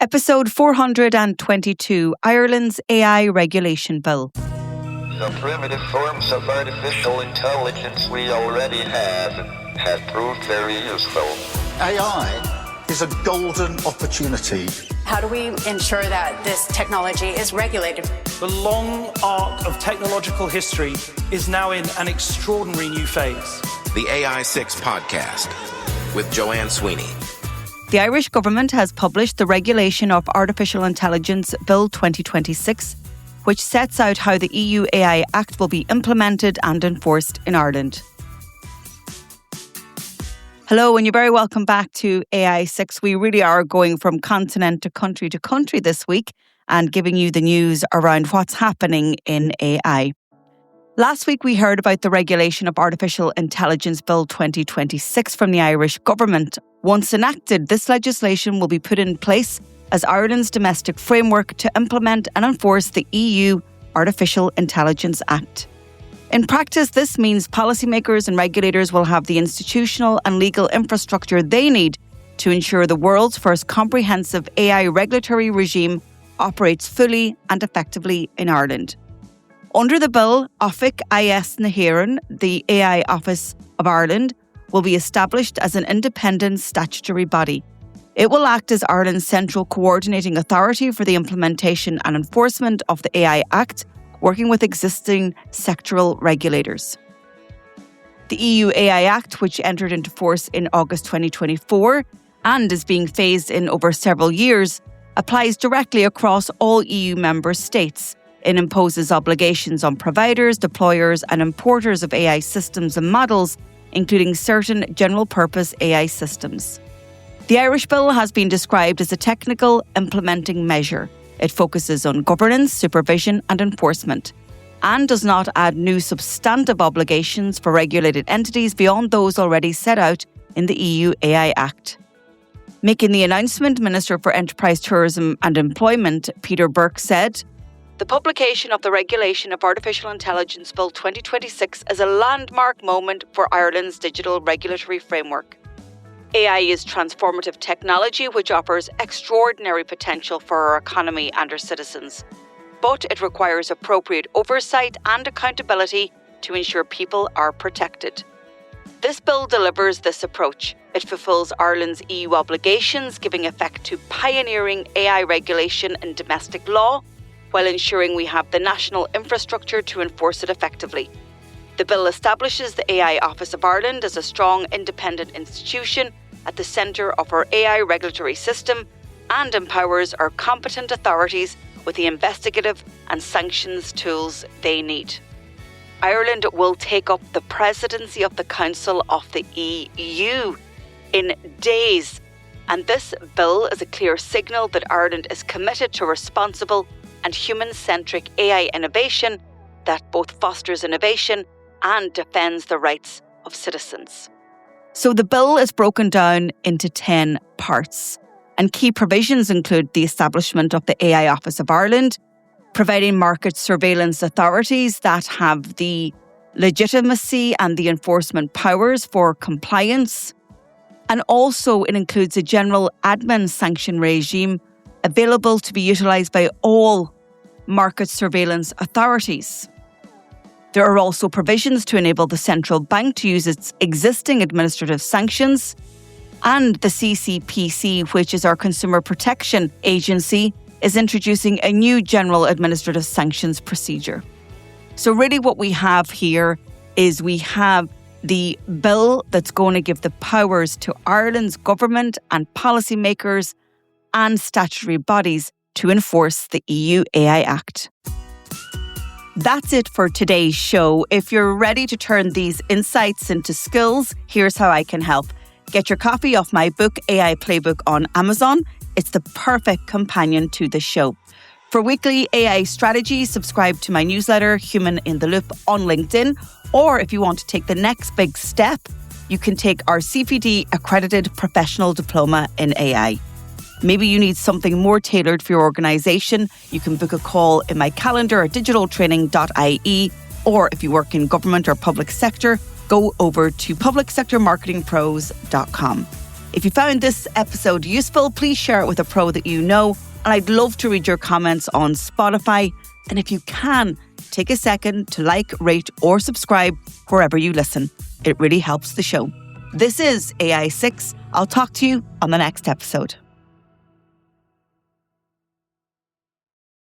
Episode 422, Ireland's AI Regulation Bill. The primitive forms of artificial intelligence we already have proved very useful. AI is a golden opportunity. How do we ensure that this technology is regulated? The long arc of technological history is now in an extraordinary new phase. The AI6 podcast with Joanne Sweeney. The Irish government has published the Regulation of Artificial Intelligence Bill 2026, which sets out how the EU AI Act will be implemented and enforced in Ireland. Hello, and you're very welcome back to AI6. We really are going from continent to country this week and giving you the news around what's happening in AI. Last week, we heard about the Regulation of Artificial Intelligence Bill 2026 from the Irish government. Once enacted, this legislation will be put in place as Ireland's domestic framework to implement and enforce the EU Artificial Intelligence Act. In practice, this means policymakers and regulators will have the institutional and legal infrastructure they need to ensure the world's first comprehensive AI regulatory regime operates fully and effectively in Ireland. Under the bill, Offic IS Nahéireann, the AI Office of Ireland, will be established as an independent statutory body. It will act as Ireland's central coordinating authority for the implementation and enforcement of the AI Act, working with existing sectoral regulators. The EU AI Act, which entered into force in August 2024 and is being phased in over several years, applies directly across all EU member states. It imposes obligations on providers, deployers and importers of AI systems and models, including certain general-purpose AI systems. The Irish bill has been described as a technical implementing measure. It focuses on governance, supervision and enforcement, and does not add new substantive obligations for regulated entities beyond those already set out in the EU AI Act. Making the announcement, Minister for Enterprise, Tourism and Employment, Peter Burke, said, "The publication of the Regulation of Artificial Intelligence Bill 2026 is a landmark moment for Ireland's digital regulatory framework. AI is transformative technology which offers extraordinary potential for our economy and our citizens. But it requires appropriate oversight and accountability to ensure people are protected. This bill delivers this approach. It fulfills Ireland's EU obligations, giving effect to pioneering AI regulation in domestic law, while ensuring we have the national infrastructure to enforce it effectively. The bill establishes the AI Office of Ireland as a strong, independent institution at the centre of our AI regulatory system and empowers our competent authorities with the investigative and sanctions tools they need. Ireland will take up the presidency of the Council of the EU in days, and this bill is a clear signal that Ireland is committed to responsible and human-centric AI innovation that both fosters innovation and defends the rights of citizens." So the bill is broken down into 10 parts, and key provisions include the establishment of the AI Office of Ireland, providing market surveillance authorities that have the legitimacy and the enforcement powers for compliance, and also it includes a general admin sanction regime available to be utilised by all market surveillance authorities. There are also provisions to enable the central bank to use its existing administrative sanctions, and the CCPC, which is our Consumer Protection Agency, is introducing a new general administrative sanctions procedure. So really what we have here is we have the bill that's going to give the powers to Ireland's government and policymakers and statutory bodies to enforce the EU AI Act. That's it for today's show. If you're ready to turn these insights into skills, here's how I can help. Get your copy of my book, AI Playbook, on Amazon. It's the perfect companion to the show. For weekly AI strategies, subscribe to my newsletter, Human in the Loop, on LinkedIn. Or if you want to take the next big step, you can take our CPD accredited professional diploma in AI. Maybe you need something more tailored for your organisation. You can book a call in my calendar at digitaltraining.ie, or if you work in government or public sector, go over to publicsectormarketingpros.com. If you found this episode useful, please share it with a pro that you know. And I'd love to read your comments on Spotify. And if you can, take a second to like, rate or subscribe wherever you listen. It really helps the show. This is AI6. I'll talk to you on the next episode.